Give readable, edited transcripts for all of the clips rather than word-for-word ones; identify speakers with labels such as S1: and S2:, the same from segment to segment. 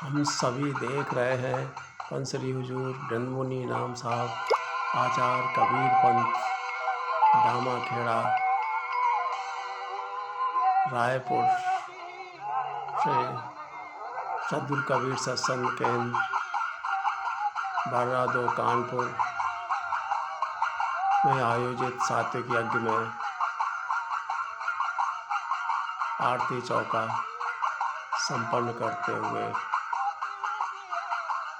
S1: हम सभी देख रहे हैं पंसरी हुजूर ब्रह्ममुनि नाम साहब आचार्य कबीर पंथ दामाखेड़ा रायपुर से सद्गुरु कबीर सत्संग केंद्र बर्रादो कानपुर में आयोजित सात्विक यज्ञ में आरती चौका संपन्न करते हुए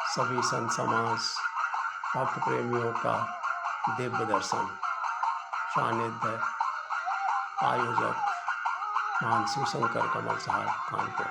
S1: सभी संत समाज भक्त प्रेमियों का दिव्य दर्शन। सानिध्य आयोजक महान शिवशंकर कमल साहब कानपुर।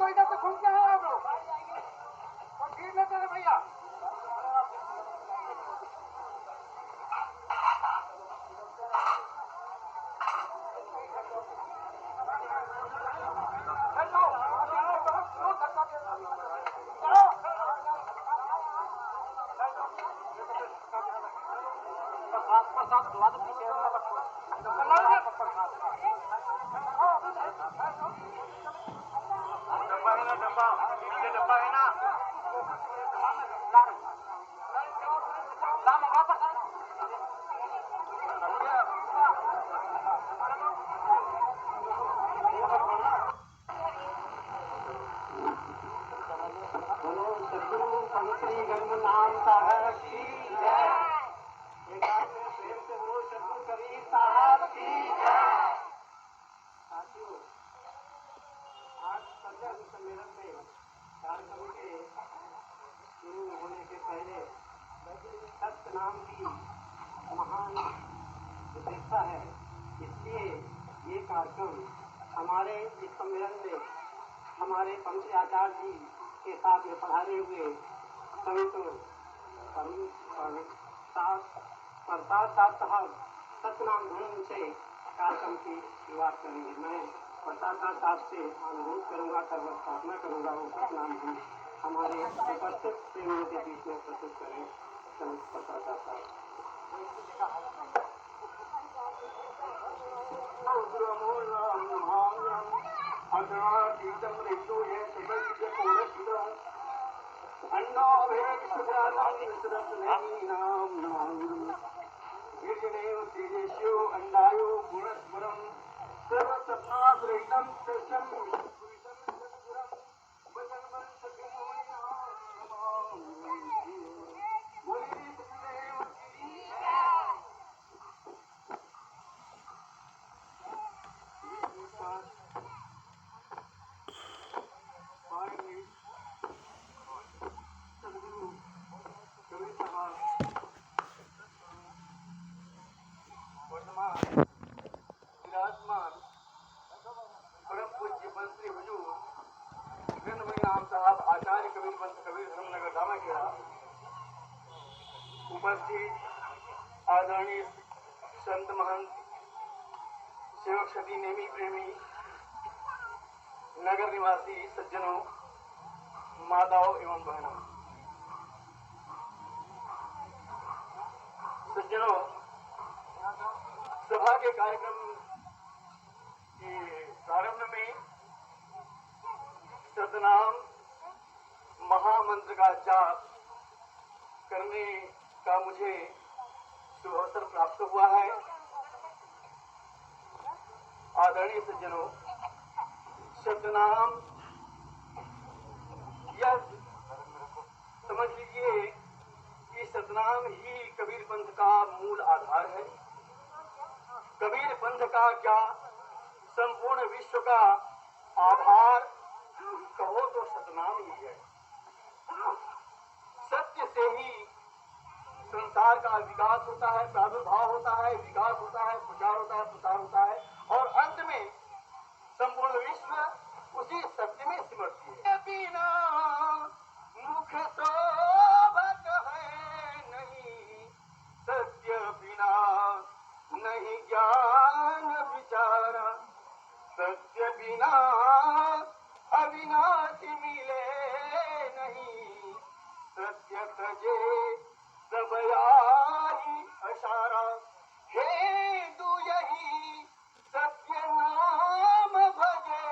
S2: कोई ना तो घूम के आया आप लोग और भीड़ लेते हैं भैया। सत्य नाम की महान विशेषता है, इसलिए ये कार्यक्रम हमारे इस सम्मेलन में हमारे पंथी आचार्य जी के साथ में पढ़ाए हुए प्रसाद साहब सतनाम धन से कार्यक्रम की शुरुआत करेंगे। मैं प्रसाद साहब से अनुरोध करूंगा, सर्व प्रार्थना करूंगा वो सतनाम धन हमारे उपस्थित प्रेमियों के बीच में प्रस्तुत करें। प्रसाद साहब
S3: उपस्थित आदरणीय संत महंत सेवक सती नेमी प्रेमी नगर निवासी सज्जनों, माताओं एवं बहनों, सज्जनों, सभा के कार्यक्रम के प्रारंभ में सतनाम महामंत्र का जाप करने का मुझे शुभ अवसर प्राप्त हुआ है। आदरणीय सज्जनों, सतनाम यह समझ लीजिए कि सतनाम ही कबीर पंथ का मूल आधार है। कबीर पंथ का क्या, संपूर्ण विश्व का आधार कहो तो सतनाम ही है। सत्य से ही संसार का विकास होता है, प्रादुर्भाव होता है, विकास होता है, प्रचार होता है, प्रसार होता है और अंत में संपूर्ण विश्व उसी सत्य में सिमटती है। बिना मुख शोभत है नहीं, सत्य बिना नहीं ज्ञान विचारा, सत्य बिना अविनाशी मिले नहीं, सत्य तजे सब आई अशारा। हे तू यही सत्य नाम भजे,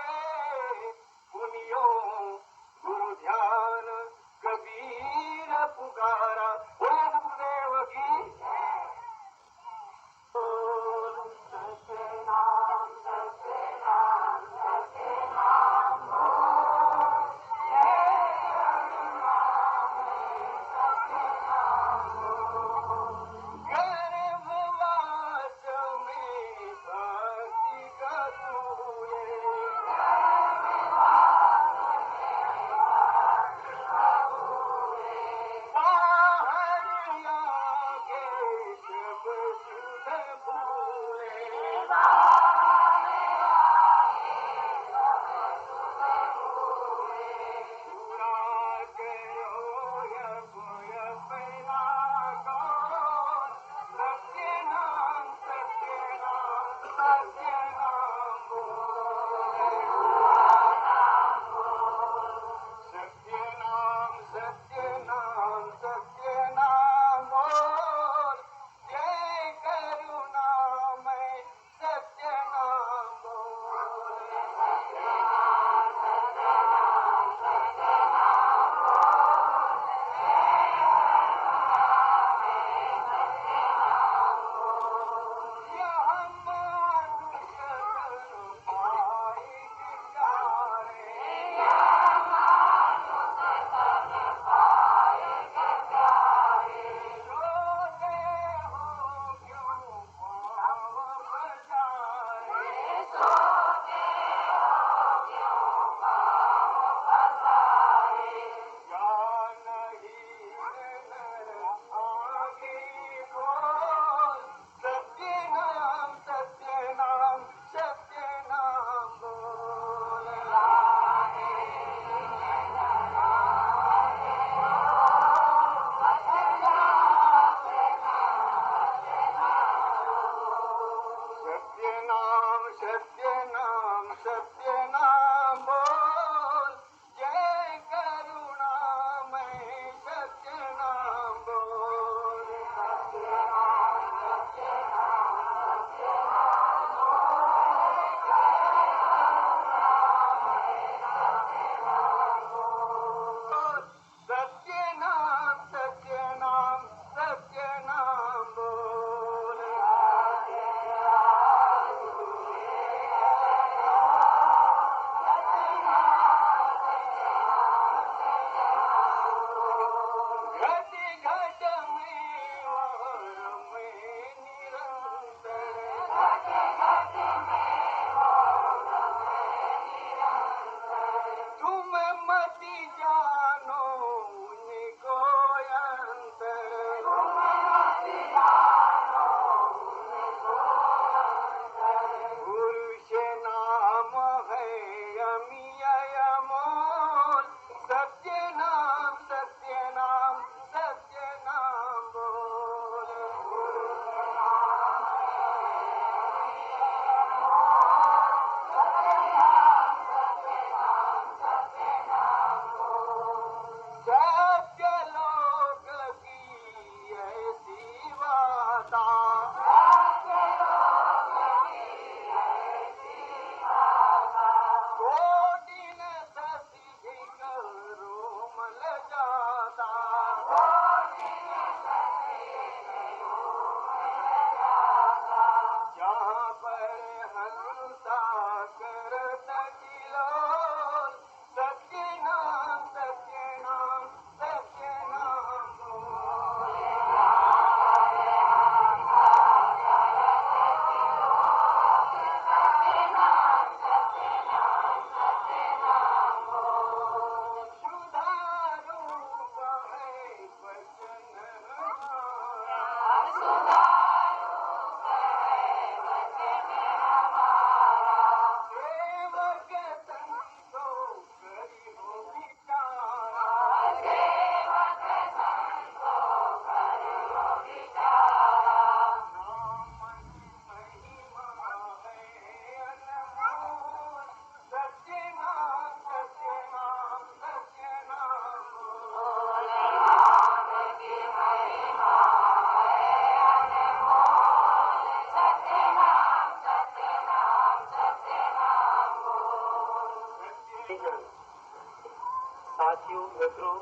S2: साथियों, मित्रों,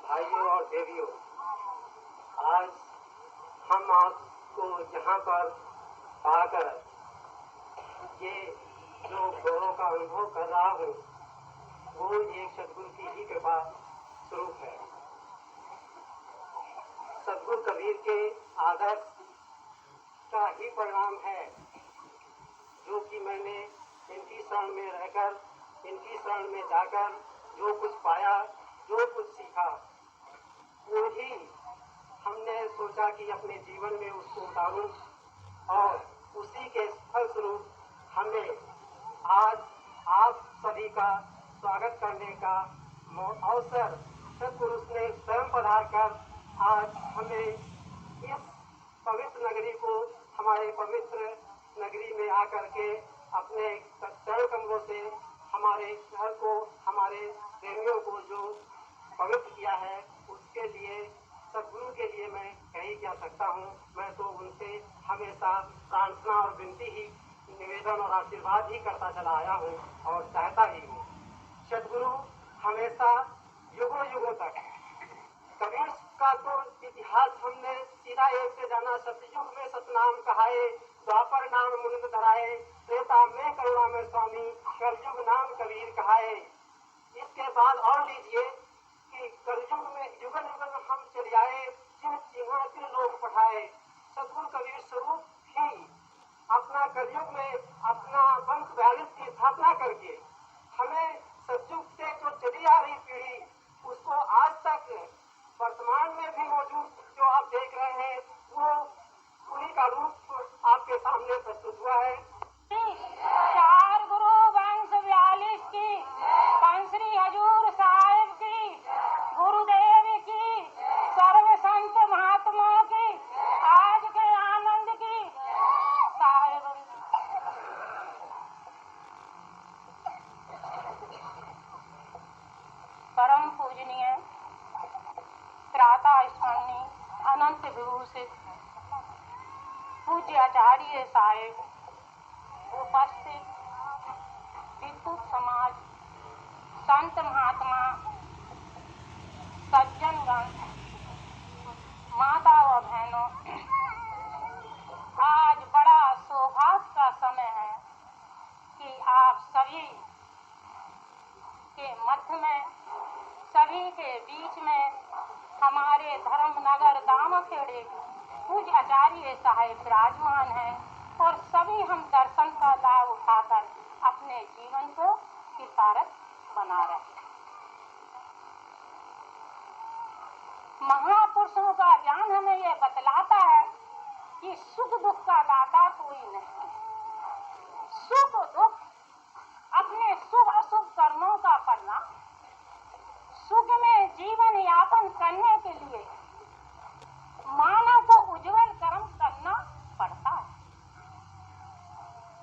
S2: भाइयों और देवियों, आज हम आपको यहाँ पर पाकर ये जो गौरव का अनुभव कर रहा हूँ वो एक सदगुरु की ही कृपा स्वरूप है। सदगुरु कबीर के आदर्श का ही परिणाम है जो कि मैंने इनकी शरण में रहकर, इनकी शरण में जाकर जो कुछ पाया, जो कुछ सीखा, वो ही हमने सोचा कि अपने जीवन में उसको उतारूं और उसी के फलस्वरूप हमें आज आप सभी का स्वागत करने का अवसर सदगुरु ने स्वयं पधार कर आज हमें इस पवित्र नगरी को, हमारे पवित्र नगरी में आकर के अपने चरण कमलों से हमारे घर को, हमारे प्रेमियों को जो पवित्र किया है, उसके लिए सदगुरु के लिए मैं कहीं क्या सकता हूँ। मैं तो उनसे हमेशा प्रार्थना और विनती ही, निवेदन और आशीर्वाद ही करता चला आया हूँ और चाहता ही हूँ। सदगुरु हमेशा युगों युगों तक, कबीर का तो इतिहास हमने सीधा एक से जाना, सतयुग में सतनाम कहाए, द्वापर नाम मुनिंद धराए, त्रेता में करुणा में स्वामी, कलयुग नाम कबीर कहाए। इसके बाद और लीजिए कि कलयुग में युगल युगल हम चले आए, जिन चिन्हा के लोग पठाए। सदगुरु कबीर स्वरूप ही अपना कलयुग में अपना वंश वैलिस की स्थापना करके हमें सतयुग से जो चली आ रही पीढ़ी, उसको आज तक वर्तमान में भी मौजूद जो आप देख रहे हैं, वो उन्हीं का रूप आपके सामने प्रस्तुत हुआ है।
S4: चार गुरु वंश 42 की, बंसरी हजूर साहिब की, गुरुदेव की, सर्व संत महात्माओं की, आज के आनंद की साहिब। परम पूजनीय त्राता स्मरणीय अनंत विभूषित पूज्य आचार्य साहिब, उपस्थित विद्युत समाज, संत महात्मा, सज्जनगण, माता व बहनों, आज बड़ा सौभाग्य का समय है कि आप सभी के मध्य में, सभी के बीच में हमारे धर्मनगर दामखेड़े पूज्य आचार्य साहिब विराजमान हैं और सभी हम दर्शन का लाभ उठाकर अपने जीवन को किफायत बना रहे हैं। महापुरुषों का ज्ञान हमें यह बतलाता है कि सुख दुख का दाता कोई नहीं। सुख दुख अपने शुभ अशुभ कर्मों का परिणाम। सुख में जीवन यापन करने के लिए मानव को उज्जवल कर्म करना पड़ता है।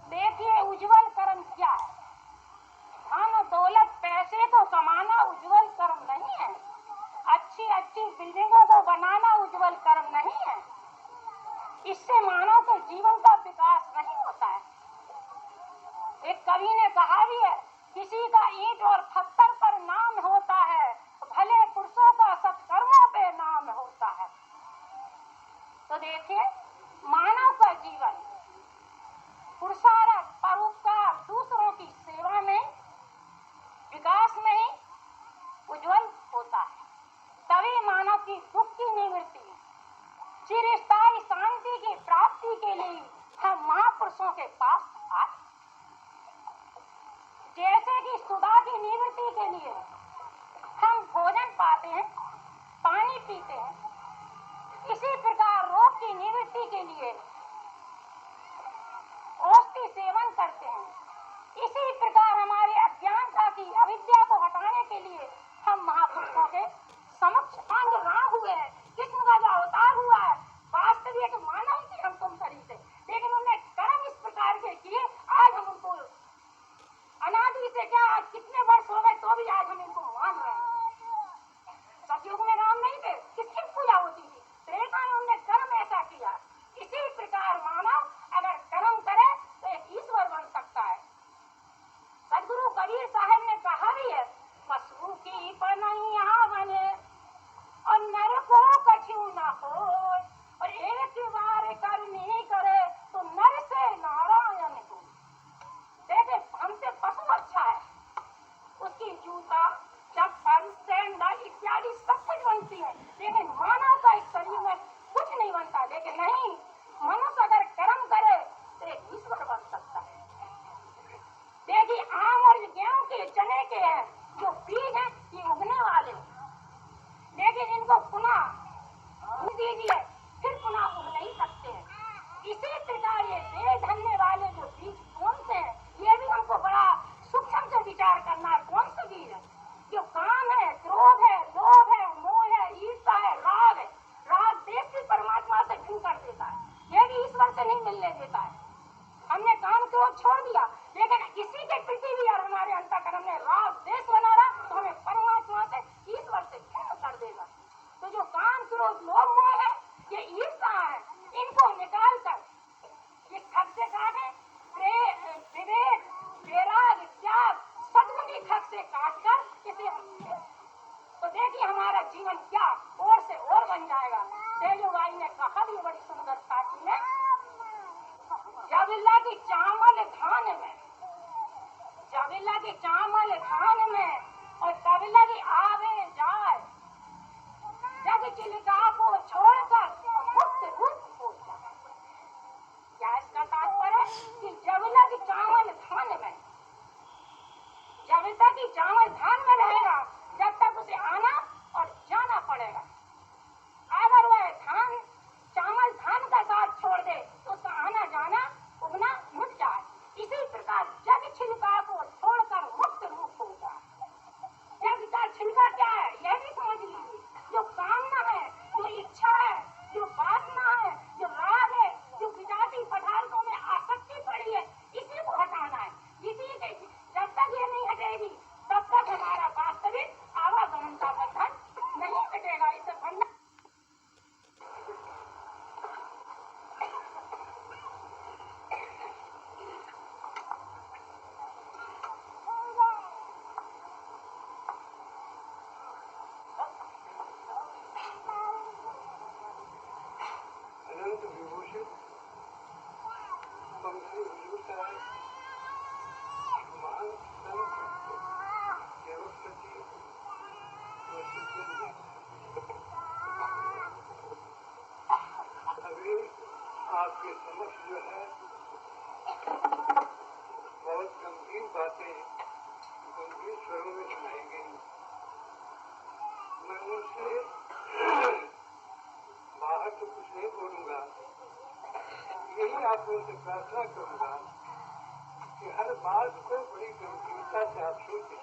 S4: देखिए, उज्जवल कर्म क्या है? धन दौलत पैसे को कमाना उज्जवल कर्म नहीं है। अच्छी अच्छी बिल्डिंगों को बनाना उज्जवल कर्म नहीं है। इससे मानव के जीवन का विकास नहीं होता है। एक कवि ने कहा भी है, किसी का ईंट और पत्थर पर नाम होता है, भले पुरुषों का सत्कर्मों पे नाम होता है। तो देखिए, मानव का जीवन पुरुषार्थ, परोपकार, दूसरों की सेवा में, विकास में ही उज्जवल होता है। तभी मानव की दुख की निवृत्ति, चिरस्थायी शांति की प्राप्ति के लिए हम महापुरुषों के पास आए। जैसे कि सुधा की निवृत्ति के लिए हम भोजन पाते हैं, पानी पीते हैं, इसी प्रकार रोग की निवृत्ति के लिए औषधि सेवन करते हैं। इसी प्रकार हमारे अज्ञानता की, अविद्या को हटाने के लिए हम महापुरुषों के समक्ष अंग राग हुए हैं। कृष्ण का जो अवतार हुआ है, वास्तविक मानव की हम तुम शरीर से, लेकिन उन्होंने कर्म इस प्रकार के किए, आज हम उनको अनादि से क्या, आज कितने वर्ष हो गए तो भी आज हम इनको मान रहे हैं। सतयुग में राम नहीं थे, किसकी पूजा होय, और एक बार करनी करे तो नर से नारायण हो। देखे हमसे पशु अच्छा है, उसकी जूता चप्पल सैंडल इत्यादि सब कुछ बनती है, लेकिन मानव का इस शरीर में कुछ नहीं बनता। लेकिन नहीं, मनुष्य अगर कर्म करे तो एक ईश्वर बन सकता है। देखिए आम और गेहूं के चने के हैं जो बीज हैं, ये उगने वाले, लेकिन इनको पुनः उग दीजिए फिर पुनः उग नहीं सकते हैं। इसी प्रकार ये दे धरने वाले जो बीज कौन से हैं, ये भी हमको बड़ा सूक्ष्म से विचार करना है। कौन से बीज है? जो काम है, क्रोध है, लोभ है, मोह है, ईर्ष्या है, राग है। राग देश भी परमात्मा से भिन्न कर देता है, ये भी ईश्वर से नहीं मिलने देता है। हमने काम क्रोध छोड़ दिया, लेकिन किसी के प्रति भी और हमारे अंतःकरण में राग देश बना रहा तो हमें परमात्मा से ईश्वर से भिन्न कर देगा। तो जो काम क्रोध लोभ मोह है, ये ईर्ष्या है, इनको निकाल कर इस खग से काटे, विवेक वैराग त्याग सद्गुणी खग से काट कर इसे तो देखिए हमारा जीवन क्या और से और बन जाएगा। तेजोबाई ने कहा भी बड़ी सुंदरता की है, जबिल्ला की चावल धान में, जबिल्ला की चावल धान में और तबिल्ला की आवे जाए, जग चिलिका को छोड़कर मुक्त रूप हो जाए। क्या इसका तात्पर्य है कि जबिल्ला की चावल धान में, जब तक कि चावल धान में रहेगा जब तक उसे आना और जाना पड़ेगा। अगर वह धान चावल धान का साथ छोड़ दे तो उसका आना जाना उगना मिट जाए। इसी प्रकार जग छिलका को छोड़कर मुक्त रूप हो जाए। जग का छिलका क्या है यह भी समझ लीजिए। जो कामना है, जो इच्छा है, जो वासना है, जो राग है, जो विजाती पदार्थों में आसक्ति पड़ी है, इसी को हटाना है। इसी के जब तक ये नहीं हटेगी तब तक हमारा वास्तविक आवागमन का बंधन नहीं हटेगा। इसे बंधन
S3: अनंत विभूषित पंखी विभूषा महान संत केवल सचिव अभी आपके समक्ष जो है बहुत गंभीर बातें गंभीर स्वरों में सुनाई गई। मैं उनसे बाहर तो कुछ नहीं बोलूंगा, यही आप लोगों से प्रार्थना करूंगा कि हर बात को बड़ी गंभीरता से आप सोचें।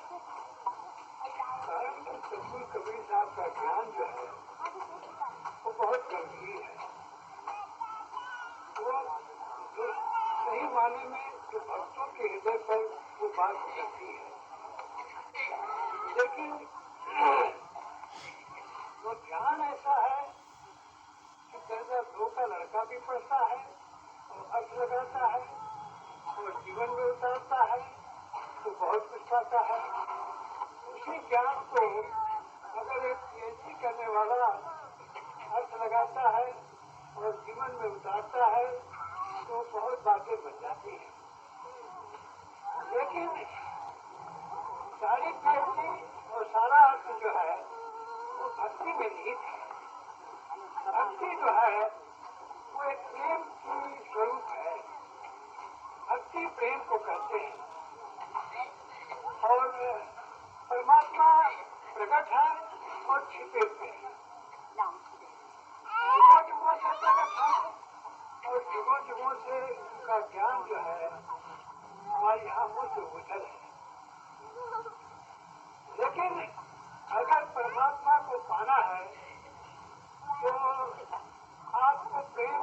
S3: कारण कि सतगुरु कबीर साहब का ज्ञान जो है वो बहुत गंभीर है। वो जो सही माने में जो भक्तों के हृदय पर वो बात उतरती है, लेकिन वो ज्ञान ऐसा है कि दर्जा 2 का लड़का भी पढ़ता है और अर्थ लगाता है और जीवन में उतारता है तो बहुत कुछ पाता है। उसी ज्ञान को अगर एक पीएचडी करने वाला अर्थ लगाता है और जीवन में उतारता है तो बहुत बातें बन जाती हैं। लेकिन सारी पीएचडी और सारा अर्थ जो है वो भक्ति में निहित है। भक्ति जो है वो एक प्रेम की स्वरूप है। भक्ति प्रेम को कहते हैं और परमात्मा प्रकट है और छिपे हुए हैं। जुगों जुगों से प्रकट है और जुगों जुगों से उनका ज्ञान जो है हमारी आंखों से उछल है। लेकिन अगर परमात्मा को पाना है तो आपको प्रेम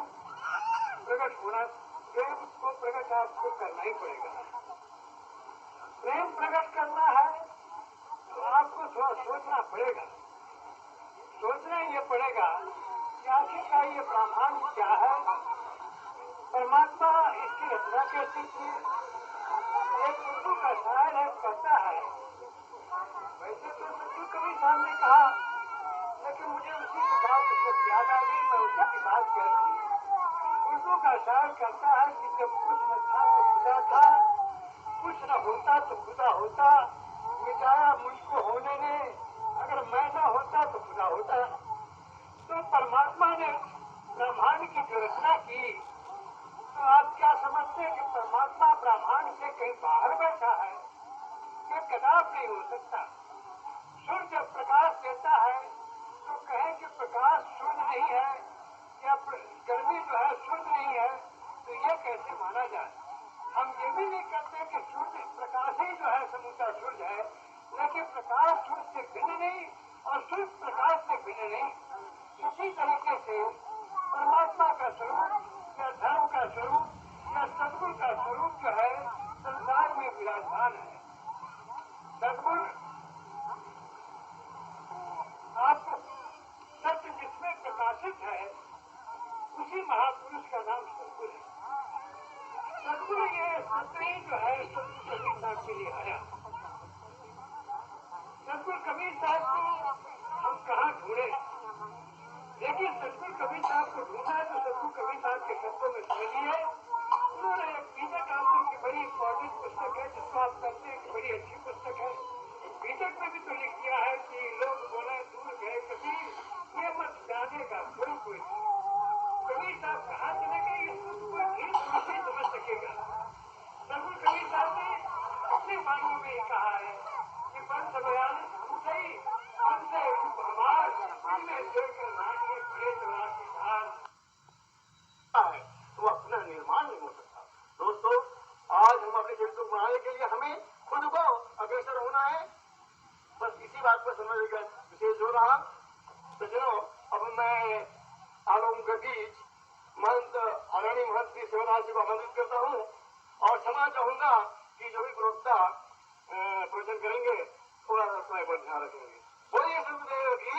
S3: को प्रकट आपको करना ही पड़ेगा। प्रेम प्रकट करना है तो आपको थोड़ा सोचना पड़ेगा। सोचना ये पड़ेगा कि आखिरकार ये ब्रह्मांड क्या है, परमात्मा इसकी रचना कैसी थी। एक उर्दू का शायर है कहता है, वैसे तो सतगुरु कबीर साहब ने कहा, लेकिन मुझे उसी किताब से याद आ गई का विकास कहते हैं। उर्दू का शायर कहता है कि जब कुछ न था तो खुदा था, कुछ न होता तो खुदा होता, मिटाया मुझको होने ने, अगर मैं न होता तो खुदा होता। तो परमात्मा ने ब्रह्मांड की जो रचना की, तो आप क्या समझते हैं कि परमात्मा ब्रह्मांड से कहीं बाहर बैठा है? ये कदाप नहीं हो सकता। सूर्य जब प्रकाश देता है तो कहें कि प्रकाश सूर्य नहीं है या गर्मी जो है सूर्य नहीं है, तो ये कैसे माना जाए? हम ये भी नहीं कहते कि सूर्य प्रकाश ही जो है समूचा सूर्य है, लेकिन प्रकाश सूर्य से भिन्न नहीं और सूर्य प्रकाश से भिन्न नहीं। इसी तरीके से परमात्मा का स्वरूप या धर्म का स्वरूप या सद्गुण का स्वरूप जो है संसार में विराजमान है। सद्गुण आप सत्य जिसमें प्रकाशित है, उसी महापुरुष का नाम सद्गुण है। सद्गुण ये सत्य ही जो है सद्गुण कबीर साहब के लिए आया। सद्गुण कबीर साहब को हम कहाँ ढूंढे, लेकिन सद्गुण कबीर साहब को ढूंढा है तो सद्गुण कबीर साहब के शब्दों में समझिए। उन्होंने एक बीजक आश्रम की बड़ी इंपॉर्टेंट पुस्तक है, जिसको आप कहते हैं कि बड़ी अच्छी पुस्तक है। बीजक में भी तो लिख दिया है कि लोग बोले दूर गए कबीर, ये मत जानेगा कोई। कबीर साहब कहाँ चले गए ये कोई ठीक नहीं समझ सकेगा। सद्गुण कबीर साहब ने अपने मानों में ये कहा है कि पंच बयालीस हम सही पंच हमार में जोड़कर नाचे बड़े तलाश की धार है, तो अपना निर्माण नहीं हो सकता। दोस्तों, आज हम अपने चरित्र को बनाने के लिए हमें खुद को अग्रसर होना है। बस इसी बात पर समझ विशेष हो रहा। सज्जनों, अब मैं आप लोगों के बीच महंत आदरणीय महंत श्री शिवनाथ जी को आमंत्रित करता हूँ और क्षमा चाहूंगा कि जो भी प्रवक्ता प्रवचन करेंगे थोड़ा सा समय पर ध्यान रखेंगे। बोलिए सुखदेव की।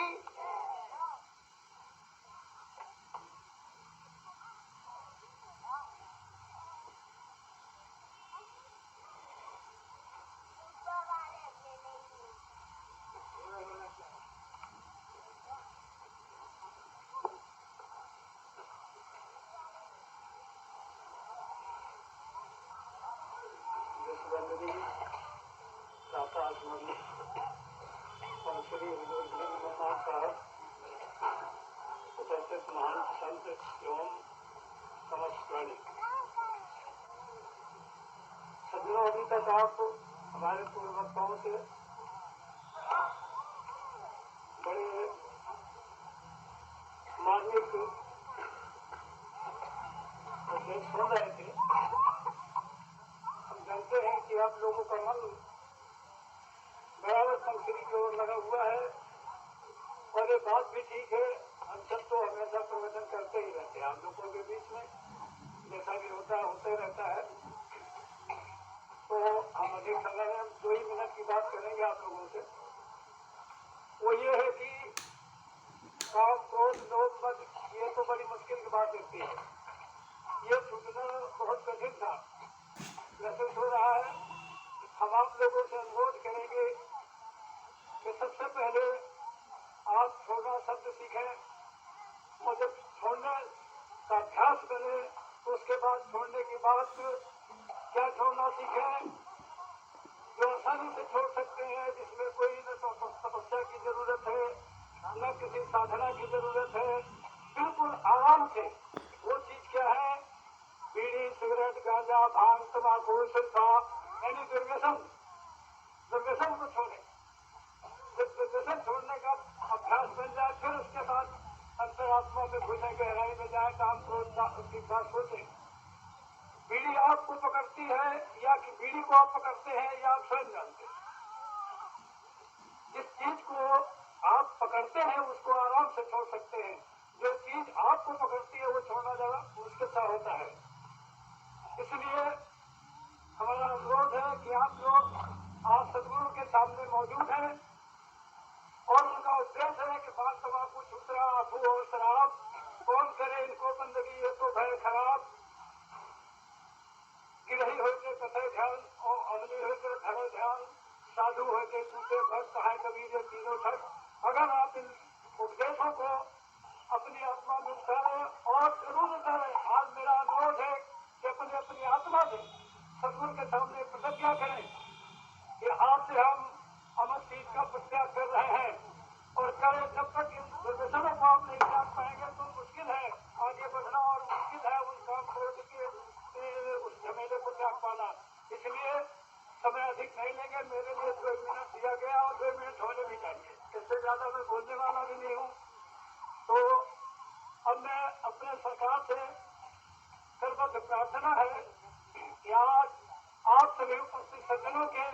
S3: सज्जनों, अभी तक आप हमारे पूर्व वक्ताओं से बड़े मार्मिक उपदेश सुन रहे थे। हम जानते हैं कि आप लोगों का मन बराबर पंक्ति की ओर लगा हुआ है और ये बात भी ठीक है। हम सब तो हमेशा प्रवचन करते ही रहते हैं, आप लोगों के बीच में जैसा भी होते रहता है। तो हम अधिक समय में 2 ही मिनट की बात करेंगे आप लोगों से। वो ये है कि काम क्रोध लोभ मद, ये तो बड़ी मुश्किल की बात होती है। ये छूटना बहुत कठिन था। महसूस हो रहा है। हम आप लोगों से अनुरोध करेंगे कि सबसे पहले आप छोड़ना शब्द सीखें और जब छोड़ने का अभ्यास बने तो उसके बाद छोड़ने की बात क्या छोड़ना सीखें जो आसानी से छोड़ सकते हैं, जिसमें कोई न तो तपस्या की जरूरत है न किसी साधना की जरूरत है, बिल्कुल आराम से। वो चीज क्या है? बीड़ी, सिगरेट, गांजा, भांग, तम्बाकू, सिरका, यानी दुर्व्यसन को छोड़े। जब दुर्व्यसन छोड़ने का अभ्यास बन जाए फिर उसके बाद अंतरात्मा में घुसे, गहराई में जाए, काम क्रोध की बात सोचे। बीड़ी आपको पकड़ती है या कि बीड़ी को आप पकड़ते हैं या आप स्वयं जानते हैं। जिस चीज को आप पकड़ते हैं उसको आराम से छोड़ सकते हैं, जो चीज आपको पकड़ती है वो छोड़ना ज्यादा मुश्किल सा होता है। इसलिए हमारा अनुरोध है कि आप लोग आज सदगुरु के सामने मौजूद हैं और उनका उद्देश्य है कि पान तम्बाकू, छूतरा, अफू और शराब कौन करे इनको बंदगी, ये तो भय खराब। गिरही होते कथे ध्यान और अमली होते धरे ध्यान, साधु होते टूटे भक्त है कबीर, ये तीनों ठग। अगर आप इन उपदेशों को अपनी आत्मा में उतारे के सामने प्रतिज्ञा करें कि आज से हम अमर चीज का प्रत्याग कर रहे हैं और करें। जब तक इन निर्देशनों को आप नहीं जान पाएंगे तो मुश्किल है आगे बढ़ना और मुश्किल है उन काम छोड़ के उस झमेले को त्याग पाना। इसलिए समय अधिक नहीं लेंगे, मेरे लिए 2 मिनट दिया गया और 2 मिनट होने भी चाहिए, इससे ज्यादा मैं बोलने वाला भी नहीं हूँ। तो अब मैं अपने सरकार से सर्वत्र प्रार्थना है कि आज आप सभी उपस्थित सज्जनों के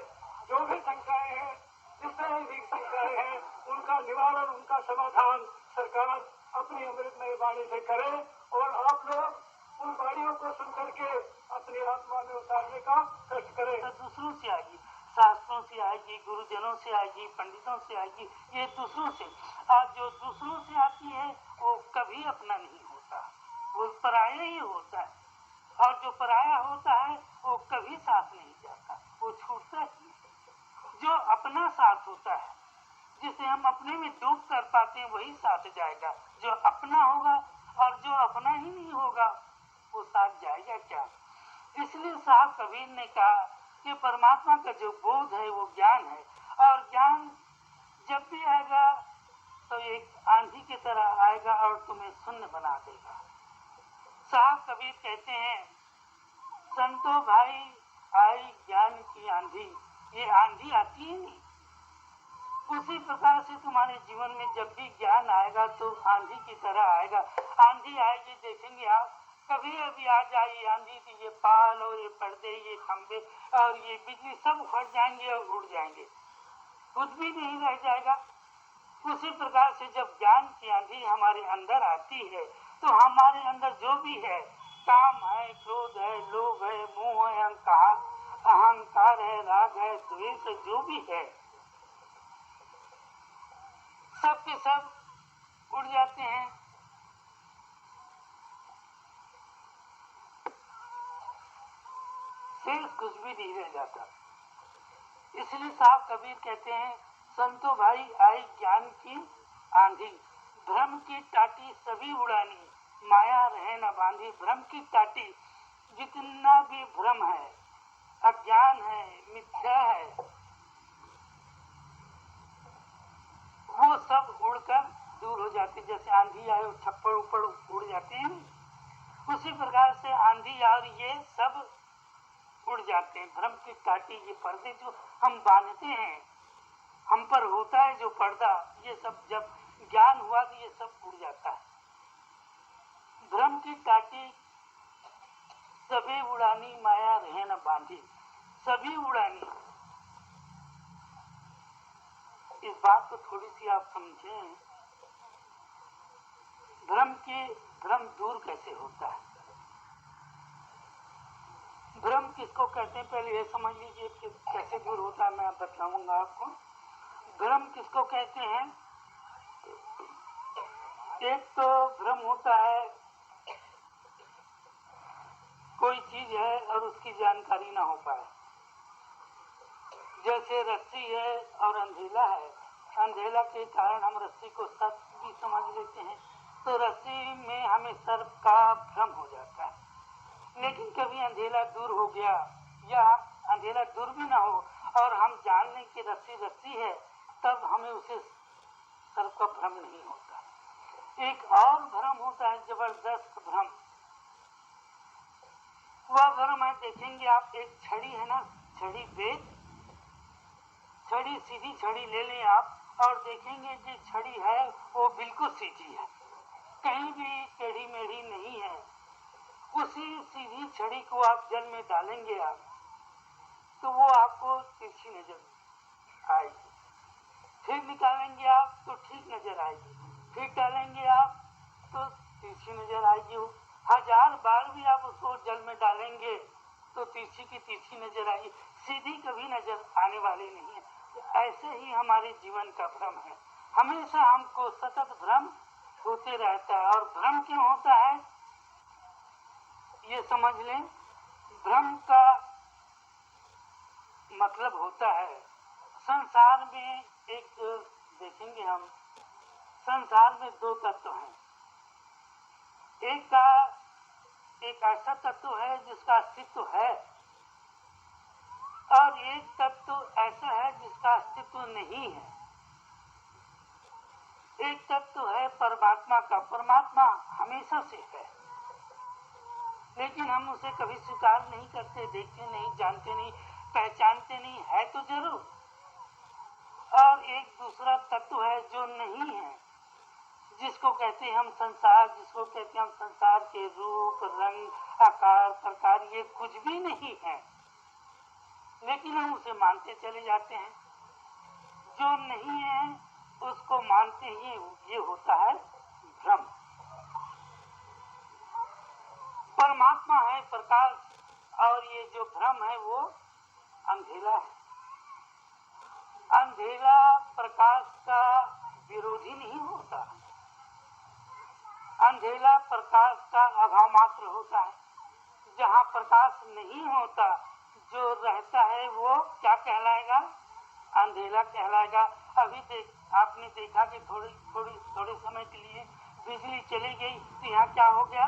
S3: जो भी शंकाएं हैं, जिस तरह की शंकाएं हैं, उनका निवारण, उनका समाधान सरकार अपनी अमृतमय वाणी से करे और आप लोग उन वाणियों को सुनकर के अपनी आत्मा में उतारने का कष्ट करें।
S5: तो दूसरों से आएगी, शास्त्रों से आएगी, गुरुजनों से आएगी, पंडितों से आएगी, ये दूसरों से। आज जो दूसरों से आती है वो कभी अपना नहीं होता, वो पराया ही होता है। और जो पराया होता है वो कभी साथ नहीं जाता, वो छूटता ही। जो अपना साथ होता है, जिसे हम अपने में डूब कर पाते हैं, वही साथ जाएगा। जो अपना होगा और जो अपना ही नहीं होगा वो साथ जाएगा क्या। इसलिए साहब कबीर ने कहा कि परमात्मा का जो बोध है वो ज्ञान है, और ज्ञान जब भी आएगा तो एक आंधी की तरह आएगा और तुम्हें शून्य बना देगा। साहब कबीर कहते हैं, संतो भाई आई ज्ञान की आंधी, ये आंधी आती ही नहीं। उसी प्रकार से तुम्हारे जीवन में जब भी ज्ञान आएगा तो आंधी की तरह आएगा। आंधी आएगी, देखेंगे आप, कभी अभी आ जाए आंधी तो ये पाल और ये पर्दे, ये खंबे और ये बिजली सब उखड़ जाएंगे और उड़ जाएंगे, कुछ भी नहीं रह जाएगा। उसी प्रकार से जब ज्ञान की आंधी हमारे अंदर आती है तो हमारे अंदर जो भी है, काम है, क्रोध है, लोभ है, मोह है, अहंकार है, राग है, द्वेष है, जो भी है, सब के सब उड़ जाते हैं। शेष कुछ भी नहीं रह जाता। इसलिए साहब कबीर कहते हैं, संतो भाई आई ज्ञान की आंधी, भ्रम की टाटी सभी उड़ानी, माया रहे न बांधी। भ्रम की टाटी, जितना भी भ्रम है, अज्ञान है, मिथ्या है, वो सब उड़कर दूर हो जाती। जैसे आंधी आए छप्पड़ ऊपर उड़ जाते हैं, उसी प्रकार से आंधी और ये सब उड़ जाते हैं। भ्रम की टाटी, ये पर्दे जो हम बांधते हैं, हम पर होता है जो पर्दा, ये सब जब ज्ञान हुआ तो ये सब उड़ जाता है। भ्रम की टाटी सभी उड़ानी, माया रहे न बांधी। सभी उड़ानी, इस बात को थोड़ी सी आप समझें। भ्रम दूर कैसे होता है? भ्रम किसको कहते हैं, पहले ये समझ लीजिए कि कैसे दूर होता है, मैं बताऊंगा आपको। भ्रम किसको कहते हैं? एक तो भ्रम होता है कोई चीज है और उसकी जानकारी ना हो पाए। जैसे रस्सी है और अंधेला है, अंधेला के कारण हम रस्सी को सर्प भी समझ लेते हैं, तो रस्सी में हमें सर्प का भ्रम हो जाता है। लेकिन कभी अंधेला दूर हो गया या अंधेला दूर भी ना हो और हम जान लें कि रस्सी रस्सी है, तब हमें उसे सर्प का भ्रम नहीं होता। एक और भ्रम होता है, जबरदस्त भ्रम। वह भ्रम है, देखेंगे आप, एक छड़ी है ना, छड़ी बेच, छड़ी सीधी छड़ी ले लें आप और देखेंगे जो छड़ी है वो बिल्कुल सीधी है, कहीं भी टेढ़ी मेढ़ी नहीं है। उसी सीधी छड़ी को आप जल में डालेंगे आप, तो वो आपको तिरछी नजर आएगी। फिर निकालेंगे आप तो ठीक नजर आएगी, फिर डालेंगे आप तो तिरछी नजर आएगी। 1000 बार भी आप उसको जल में डालेंगे तो तिरछी की तिरछी नजर आएगी, सीधी कभी नजर आने वाली नहीं है। ऐसे ही हमारे जीवन का भ्रम है, हमेशा हमको सतत भ्रम होते रहता है। और भ्रम क्यों होता है ये समझ लें। भ्रम का मतलब होता है, संसार में एक, देखेंगे हम, संसार में 2 तत्व हैं। एक ऐसा तत्व है जिसका अस्तित्व है और एक तत्व ऐसा है जिसका अस्तित्व नहीं है। एक तत्व है परमात्मा का। परमात्मा हमेशा से है, लेकिन हम उसे कभी स्वीकार नहीं करते, देखते नहीं, जानते नहीं, पहचानते नहीं, है तो जरूर। और एक दूसरा तत्व है जो नहीं है, जिसको कहते हैं हम संसार, जिसको कहते हैं हम संसार के रूप, रंग, आकार, प्रकार, ये कुछ भी नहीं है, लेकिन हम उसे मानते चले जाते हैं। जो नहीं है उसको मानते ही ये होता है भ्रम। परमात्मा है प्रकाश, और ये जो भ्रम है वो अंधेरा है। अंधेरा प्रकाश का विरोधी नहीं होता, अंधेरा प्रकाश का अभाव मात्र होता है। जहाँ प्रकाश नहीं होता, जो रहता है वो क्या कहलाएगा? अंधेरा कहलाएगा। अभी आपने देखा कि थोड़े समय के लिए बिजली चली गई तो यहाँ क्या हो गया?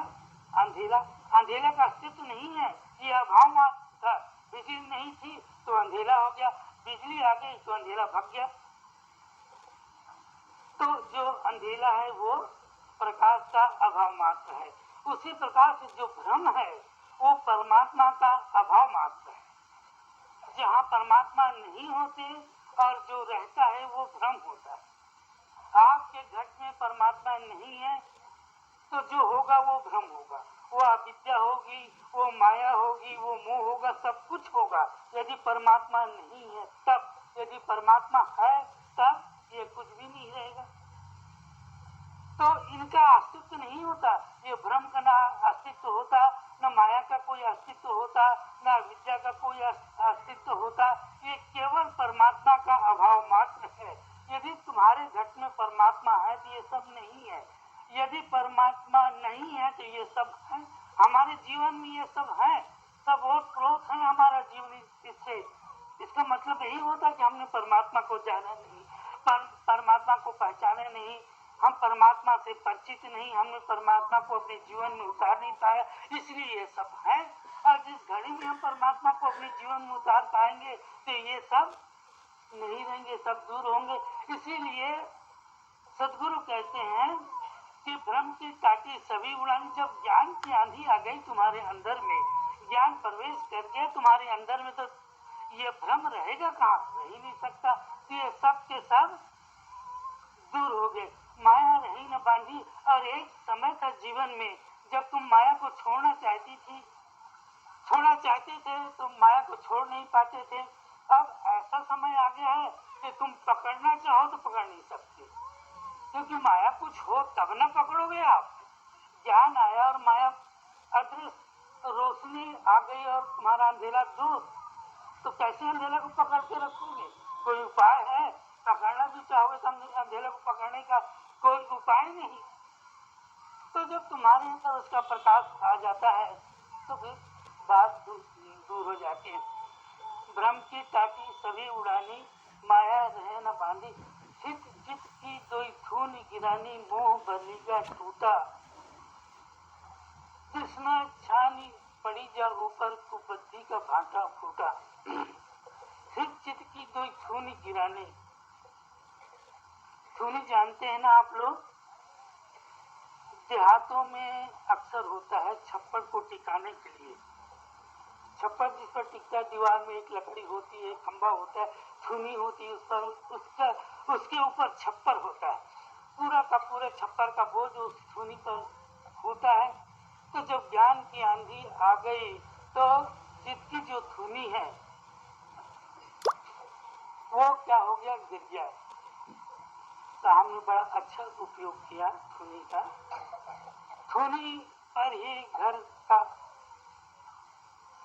S5: अंधेरा। अंधेरा का अस्तित्व नहीं है, ये अभाव मात्र था। बिजली नहीं थी तो अंधेरा हो गया, बिजली आ गई तो अंधेरा भाग गया। तो जो अंधेरा है वो प्रकाश का अभाव मात्र है। उसी प्रकार से जो भ्रम है वो परमात्मा का अभाव मात्र है। जहाँ परमात्मा नहीं होते और जो रहता है वो भ्रम होता है। आपके घट में परमात्मा नहीं है तो जो होगा वो भ्रम होगा, वो अविद्या होगी, वो माया होगी, वो मोह होगा, सब कुछ होगा। यदि परमात्मा नहीं है तब, यदि परमात्मा है तब ये कुछ भी नहीं रहेगा। तो इनका अस्तित्व नहीं होता। ये भ्रम का ना अस्तित्व होता, न माया का कोई अस्तित्व होता, न विद्या का कोई अस्तित्व होता। ये केवल परमात्मा का अभाव मात्र है। यदि तुम्हारे घट में परमात्मा है तो ये सब नहीं है, यदि परमात्मा नहीं है तो ये सब है। हमारे जीवन में ये सब है, सब ओत प्रोत है हमारा जीवन। इससे इसका मतलब यही होता कि हमने परमात्मा को जाना नहीं, परमात्मा को पहचाने नहीं, हम परमात्मा से परिचित नहीं, हमने परमात्मा को अपने जीवन में उतार नहीं पाया, इसलिए ये सब है। और जिस घड़ी में हम परमात्मा को अपने जीवन में उतार पाएंगे तो ये सब नहीं रहेंगे, सब दूर होंगे। इसीलिए सदगुरु कहते हैं कि भ्रम की काटी सभी उड़ानी। जब ज्ञान की आंधी आ गई तुम्हारे अंदर में, ज्ञान प्रवेश कर गया तुम्हारे अंदर में, तो ये भ्रम रहेगा कहाँ? रह ही नहीं सकता। तो ये सब के सब दूर हो गए। माया रही न बांधी। और एक समय था जीवन में जब तुम माया को छोड़ना चाहते थे तो माया को छोड़ नहीं पाते थे। अब ऐसा समय आ गया है कि तुम पकड़ना चाहो तो पकड़ नहीं सकते, क्योंकि माया कुछ हो तब न पकड़ोगे आप। ज्ञान आया और माया अदृश्य रोशनी आ गई और तुम्हारा अंधेरा दूर, तो कैसे अंधेरा को पकड़ के रखोगे? कोई उपाय है? पकड़ना भी चाहोगे तो अंधेरे को पकड़ने का कोई उपाय नहीं। तो जब तुम्हारे अंदर उसका प्रकाश आ जाता है तो फिर बात दूर हो जाती है। भ्रम की टाटी सभी उड़ानी, माया रहे न बांधी। चित चित की दोई धून गिरानी, मोह बलिगा टूटा। तृष्णा छानी पड़ी जा ऊपर, कुबद्दी का भाटा फूटा। चित चित की दोई धून गिरानी। धूनी जानते हैं ना आप लोग? देहातों में अक्सर होता है छप्पर को टिकाने के लिए। छप्पर जिस पर टिकता है, दीवार में एक लकड़ी होती है, खंभा होता है, धुनी होती है, उस पर उसके ऊपर छप्पर होता है। पूरा का पूरा छप्पर का बोझ उस धुनी पर होता है। तो जब ज्ञान की आंधी आ गई तो जिसकी जो धुनी है वो क्या हो गया? गिर गया। तो हमने बड़ा अच्छा उपयोग किया धुनी का। धुनी पर ही घर का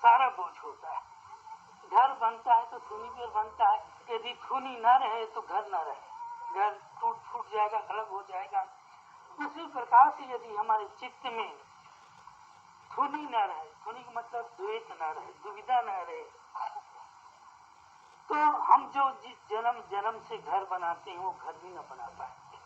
S5: सारा बोझ होता है। घर बनता है तो धुनी पर बनता है। यदि धुनी न रहे तो घर न रहे, घर टूट फूट जाएगा, अलग हो जाएगा। उसी प्रकार से यदि हमारे चित्त में धुनी न रहे, धुनी का मतलब द्वैत न रहे, दुविधा न रहे, तो हम जो जिस जन्म से घर बनाते हैं वो घर भी न बना पाएंगे।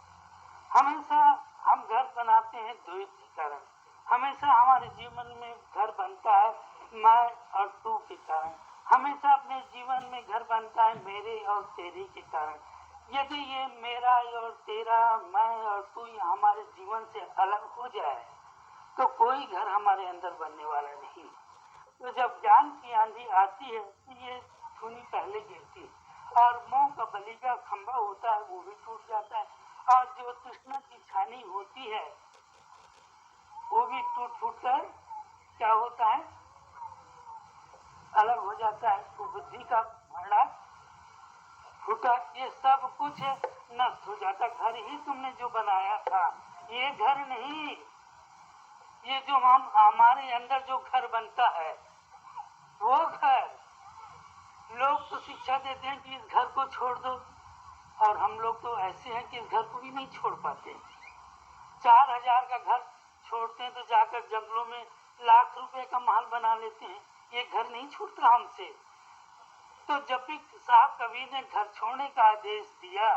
S5: हमेशा हम घर बनाते हैं द्वैत के कारण। हमेशा हमारे जीवन में घर बनता है मैं और तू के कारण। हमेशा अपने जीवन में घर बनता है मेरे और तेरे के कारण। यदि ये मेरा और तेरा, मैं और तू हमारे जीवन से अलग हो जाए तो कोई घर हमारे अंदर बनने वाला नहीं। तो जब ज्ञान की आंधी आती है तो ये धुनी पहले गिरती है और मोह का बलि का खंभा होता है वो भी टूट जाता है, और जो तृष्णा की छानी होती है वो भी टूट फूट कर क्या होता है, अलग हो जाता है। तो बुद्धि का भंडार फूटा, ये सब कुछ नष्ट हो जाता। घर ही तुमने जो बनाया था ये घर नहीं, ये जो हम हमारे अंदर जो घर बनता है वो घर। लोग तो शिक्षा देते हैं कि इस घर को छोड़ दो, और हम लोग तो ऐसे हैं कि इस घर को भी नहीं छोड़ पाते। 4000 का घर छोड़ते हैं तो जाकर जंगलों में लाख रुपए का महल बना लेते हैं, ये घर नहीं छूटता हमसे। तो जब भी साहब कबीर ने घर छोड़ने का आदेश दिया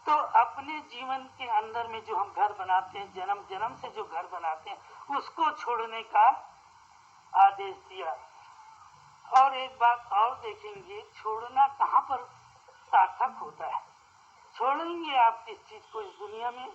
S5: तो अपने जीवन के अंदर में जो हम घर बनाते हैं, जन्म जन्म से जो घर बनाते हैं उसको छोड़ने का आदेश दिया। और एक बात और देखेंगे, छोड़ना कहाँ पर सार्थक होता है। छोड़ेंगे आप किस चीज को इस दुनिया में,